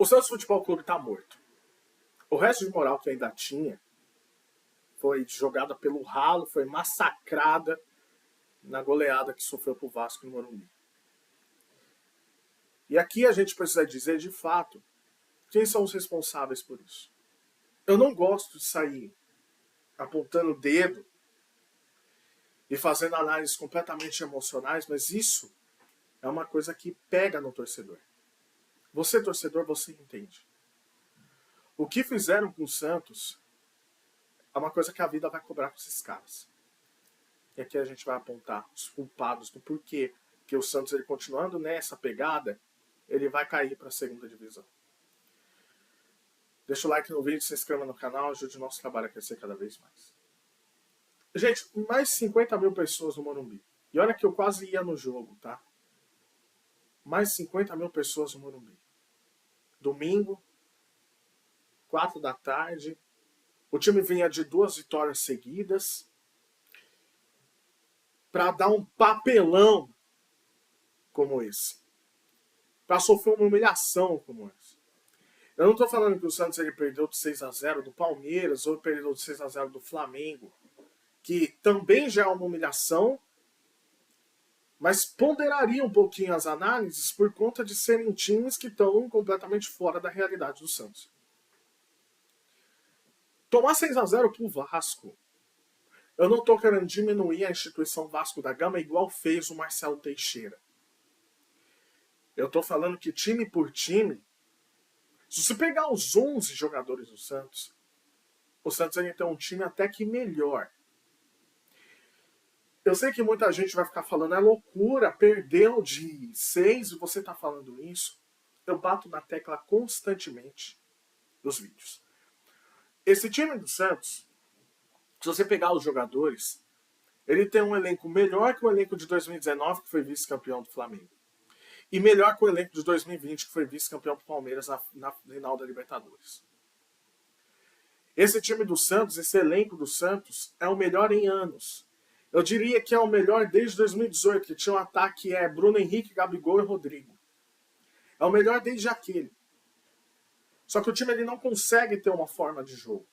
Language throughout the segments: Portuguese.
O Santos Futebol Clube tá morto. O resto de moral que ainda tinha foi jogada pelo ralo, foi massacrada na goleada que sofreu pro Vasco no Morumbi. E aqui a gente precisa dizer, de fato, quem são os responsáveis por isso. Eu não gosto de sair apontando o dedo e fazendo análises completamente emocionais, mas isso é uma coisa que pega no torcedor. Você, torcedor, você entende. O que fizeram com o Santos é uma coisa que a vida vai cobrar com esses caras. E aqui a gente vai apontar os culpados do porquê que o Santos, ele continuando nessa pegada, ele vai cair para a segunda divisão. Deixa o like no vídeo, se inscreva no canal, ajude o nosso trabalho a crescer cada vez mais. Gente, mais 50 mil pessoas no Morumbi. E olha que eu quase ia no jogo, tá? Mais 50 mil pessoas no Morumbi. Domingo, 4 da tarde. O time vinha de 2 vitórias seguidas. Para dar um papelão como esse. Para sofrer uma humilhação como essa. Eu não estou falando que o Santos ele perdeu de 6-0 do Palmeiras ou perdeu de 6-0 do Flamengo, que também já é uma humilhação, mas ponderaria um pouquinho as análises por conta de serem times que estão completamente fora da realidade do Santos. Tomar 6-0 pro Vasco, eu não estou querendo diminuir a instituição Vasco da Gama igual fez o Marcelo Teixeira. Eu estou falando que time por time, se você pegar os 11 jogadores do Santos, o Santos ainda tem um time até que melhor. Eu sei que muita gente vai ficar falando, é loucura, perdeu de 6 e você está falando isso. Eu bato na tecla constantemente nos vídeos. Esse time do Santos, se você pegar os jogadores, ele tem um elenco melhor que o elenco de 2019, que foi vice-campeão do Flamengo. E melhor que o elenco de 2020, que foi vice-campeão do Palmeiras na final da Libertadores. Esse time do Santos, esse elenco do Santos, é o melhor em anos. Eu diria que é o melhor desde 2018, que tinha um ataque Bruno Henrique, Gabigol e Rodrigo. É o melhor desde aquele. Só que o time ele não consegue ter uma forma de jogo.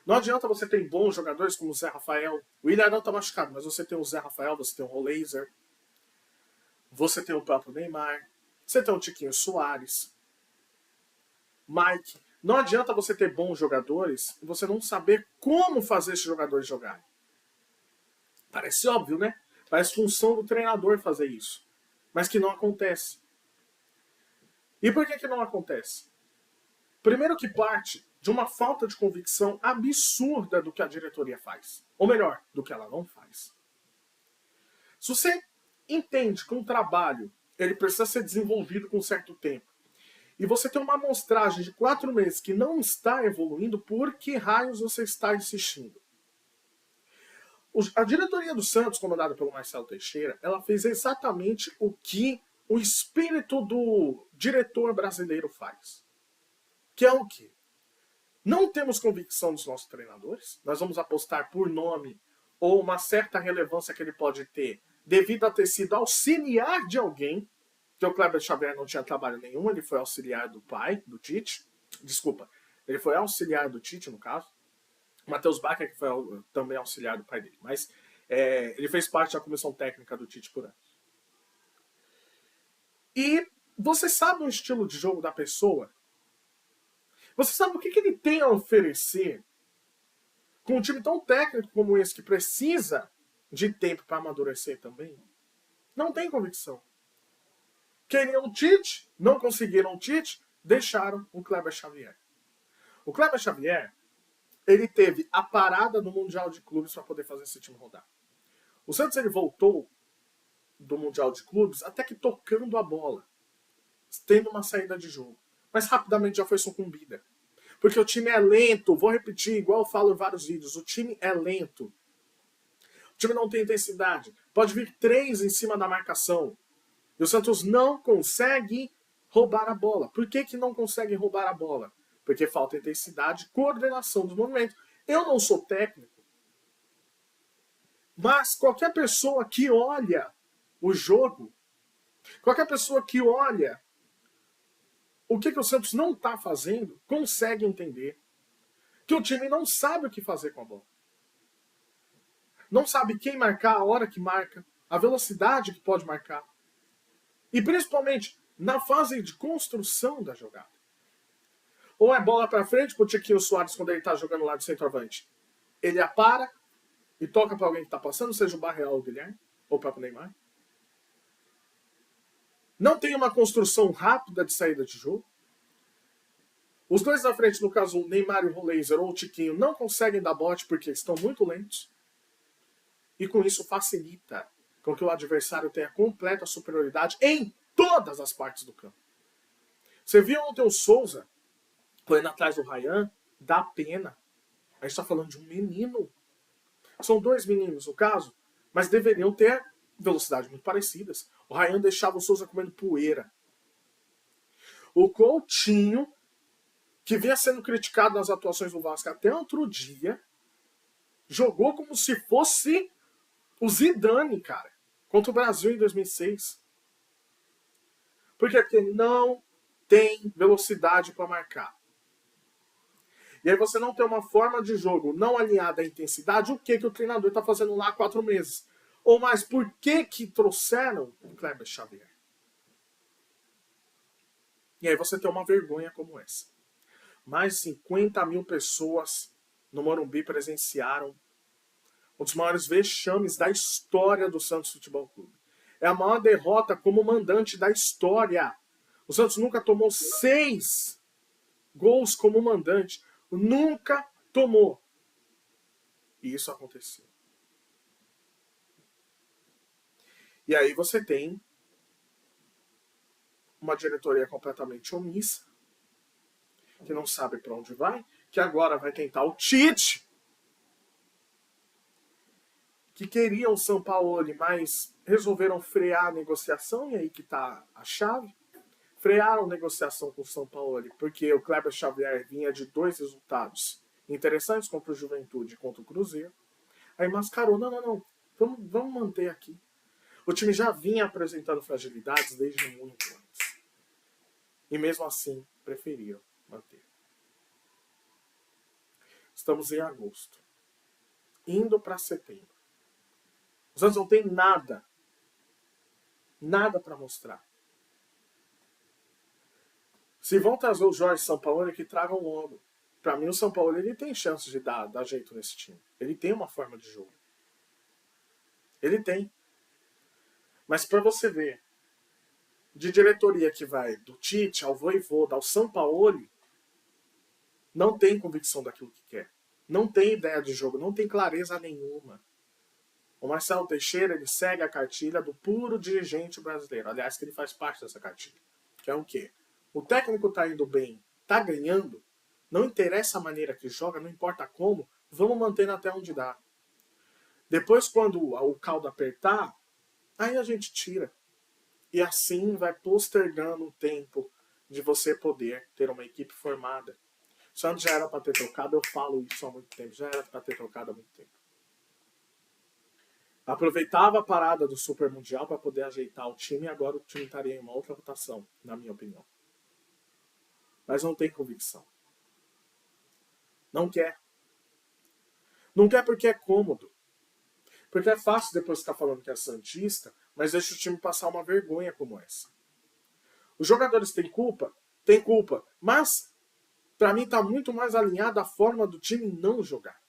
Não adianta você ter bons jogadores como o Zé Rafael. O Willian não está machucado, mas você tem o Zé Rafael, você tem o Roleiser. Você tem o próprio Neymar. Você tem o Tiquinho Soares. Mike. Não adianta você ter bons jogadores e você não saber como fazer esses jogadores jogarem. Parece óbvio, né? Parece função do treinador fazer isso. Mas que não acontece. E por que não acontece? Primeiro que parte de uma falta de convicção absurda do que a diretoria faz. Ou melhor, do que ela não faz. Se você entende que um trabalho ele precisa ser desenvolvido com um certo tempo, e você tem uma amostragem de 4 meses que não está evoluindo, por que raios você está insistindo? A diretoria do Santos, comandada pelo Marcelo Teixeira, ela fez exatamente o que o espírito do diretor brasileiro faz. Que é o quê? Não temos convicção dos nossos treinadores, nós vamos apostar por nome ou uma certa relevância que ele pode ter devido a ter sido auxiliar de alguém, que o Kleber Xavier não tinha trabalho nenhum, ele foi auxiliar do pai, do Tite. Desculpa, ele foi auxiliar do Tite, no caso. O Matheus Bacher, que foi também auxiliar do pai dele. Mas ele fez parte da comissão técnica do Tite por anos. E você sabe o estilo de jogo da pessoa? Você sabe o que ele tem a oferecer com um time tão técnico como esse, que precisa de tempo para amadurecer também? Não tem convicção. Queriam o Tite, não conseguiram o Tite, deixaram o Kleber Xavier. O Kleber Xavier, ele teve a parada no Mundial de Clubes para poder fazer esse time rodar. O Santos ele voltou do Mundial de Clubes até que tocando a bola, tendo uma saída de jogo. Mas rapidamente já foi sucumbida. Porque o time é lento, vou repetir, igual eu falo em vários vídeos, o time é lento. O time não tem intensidade. Pode vir 3 em cima da marcação. E o Santos não consegue roubar a bola. Por que não consegue roubar a bola? Porque falta intensidade, coordenação dos movimentos. Eu não sou técnico, mas qualquer pessoa que olha o jogo, qualquer pessoa que olha o que o Santos não está fazendo, consegue entender que o time não sabe o que fazer com a bola. Não sabe quem marcar, a hora que marca, a velocidade que pode marcar. E principalmente na fase de construção da jogada. Ou é bola para frente pro Tiquinho Soares quando ele está jogando lá de centroavante. Ele apara e toca para alguém que está passando, seja o Barreal ou o Guilherme, ou o próprio Neymar. Não tem uma construção rápida de saída de jogo. Os dois na frente, no caso o Neymar e o Laser ou o Tiquinho, não conseguem dar bote porque estão muito lentos. E com isso facilita com que o adversário tenha completa superioridade em todas as partes do campo. Você viu ontem o Souza correndo atrás do Ryan? Dá pena. A gente está falando de um menino. São dois meninos no caso, mas deveriam ter velocidades muito parecidas. O Ryan deixava o Souza comendo poeira. O Coutinho, que vinha sendo criticado nas atuações do Vasco até outro dia, jogou como se fosse o Zidane, cara, contra o Brasil em 2006. Por quê? Porque não tem velocidade para marcar. E aí você não tem uma forma de jogo não alinhada à intensidade, o que o treinador está fazendo lá há 4 meses? Ou mais, por que trouxeram o Kleber Xavier? E aí você tem uma vergonha como essa. Mais de 50 mil pessoas no Morumbi presenciaram um dos maiores vexames da história do Santos Futebol Clube. É a maior derrota como mandante da história. O Santos nunca tomou 6 gols como mandante. Nunca tomou. E isso aconteceu. E aí você tem uma diretoria completamente omissa, que não sabe para onde vai, que agora vai tentar o Tite, que queriam o Sampaoli, mas resolveram frear a negociação, e aí que está a chave. Frearam a negociação com o Sampaoli, porque o Kleber Xavier vinha de 2 resultados interessantes contra o Juventude e contra o Cruzeiro. Aí mascarou, não, vamos manter aqui. O time já vinha apresentando fragilidades desde muito antes. E mesmo assim, preferiram manter. Estamos em agosto. Indo para setembro. Os Santos não tem nada. Nada para mostrar. Se vão trazer o Jorge Sampaoli, que tragam logo. Para mim, o Sampaoli ele tem chance de dar jeito nesse time. Ele tem uma forma de jogo. Ele tem. Mas para você ver, de diretoria que vai do Tite ao Vojvoda, ao Sampaoli, não tem convicção daquilo que quer. Não tem ideia de jogo, não tem clareza nenhuma. O Marcelo Teixeira, ele segue a cartilha do puro dirigente brasileiro. Aliás, que ele faz parte dessa cartilha. Que é o quê? O técnico tá indo bem, tá ganhando, não interessa a maneira que joga, não importa como, vamos mantendo até onde dá. Depois, quando o caldo apertar, aí a gente tira. E assim vai postergando o tempo de você poder ter uma equipe formada. O Santos já era para ter trocado, eu falo isso há muito tempo, já era para ter trocado há muito tempo. Aproveitava a parada do Super Mundial para poder ajeitar o time e agora o time estaria em uma outra rotação, na minha opinião. Mas não tem convicção. Não quer. Não quer porque é cômodo. Porque é fácil depois ficar falando que é santista, mas deixa o time passar uma vergonha como essa. Os jogadores têm culpa? Tem culpa. Mas, para mim, está muito mais alinhada a forma do time não jogar.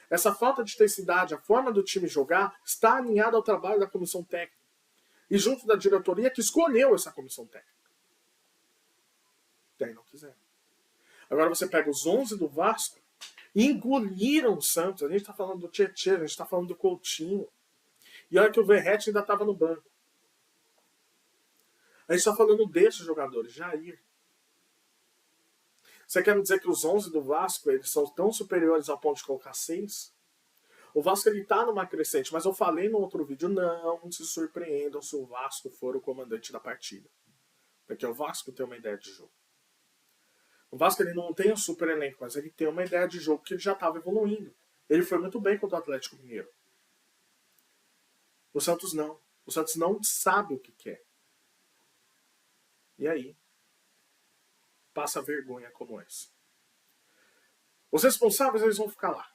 Essa falta de intensidade, a forma do time jogar, está alinhada ao trabalho da comissão técnica. E junto da diretoria que escolheu essa comissão técnica. Daí não quiseram. Agora você pega os 11 do Vasco e engoliram o Santos. A gente está falando do Tietê, a gente está falando do Coutinho. E olha que o Verratti ainda estava no banco. A gente está falando desses jogadores, Jair. Você quer me dizer que os 11 do Vasco eles são tão superiores ao ponto de colocar 6? O Vasco está numa crescente, mas eu falei no outro vídeo, não se surpreendam se o Vasco for o comandante da partida. Porque o Vasco tem uma ideia de jogo. O Vasco ele não tem um super elenco, mas ele tem uma ideia de jogo que ele já estava evoluindo. Ele foi muito bem contra o Atlético Mineiro. O Santos não. O Santos não sabe o que quer. E aí? passa vergonha como esse. Os responsáveis, eles vão ficar lá.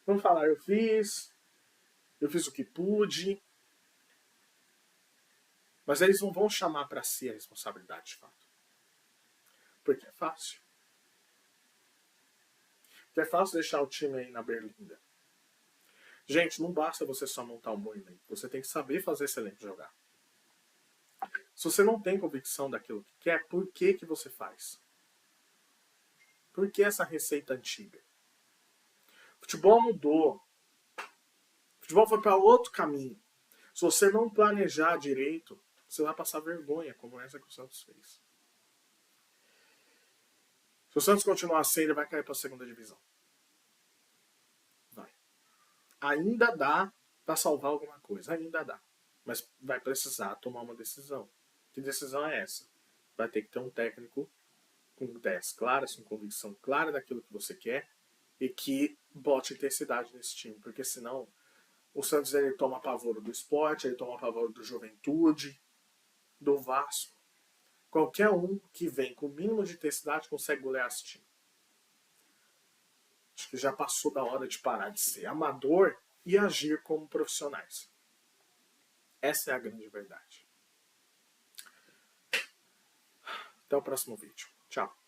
Vão falar, eu fiz o que pude, mas eles não vão chamar para si a responsabilidade de fato. Porque é fácil. Porque é fácil deixar o time aí na berlinda. Gente, não basta você só montar um bom elenco. Você tem que saber fazer esse elenco jogar. Se você não tem convicção daquilo que quer, por que você faz? Por que essa receita antiga? O futebol mudou. O futebol foi para outro caminho. Se você não planejar direito, você vai passar vergonha, como essa que o Santos fez. Se o Santos continuar assim, ele vai cair para a segunda divisão. Vai. Ainda dá para salvar alguma coisa. Ainda dá. Mas vai precisar tomar uma decisão. Que decisão é essa? Vai ter que ter um técnico com ideias claras, com convicção clara daquilo que você quer e que bote intensidade nesse time. Porque senão o Santos ele toma pavor do Sport, ele toma pavor do Juventude, do Vasco. Qualquer um que vem com o mínimo de intensidade consegue golear esse time. Acho que já passou da hora de parar de ser amador e agir como profissionais. Essa é a grande verdade. Até o próximo vídeo. Tchau.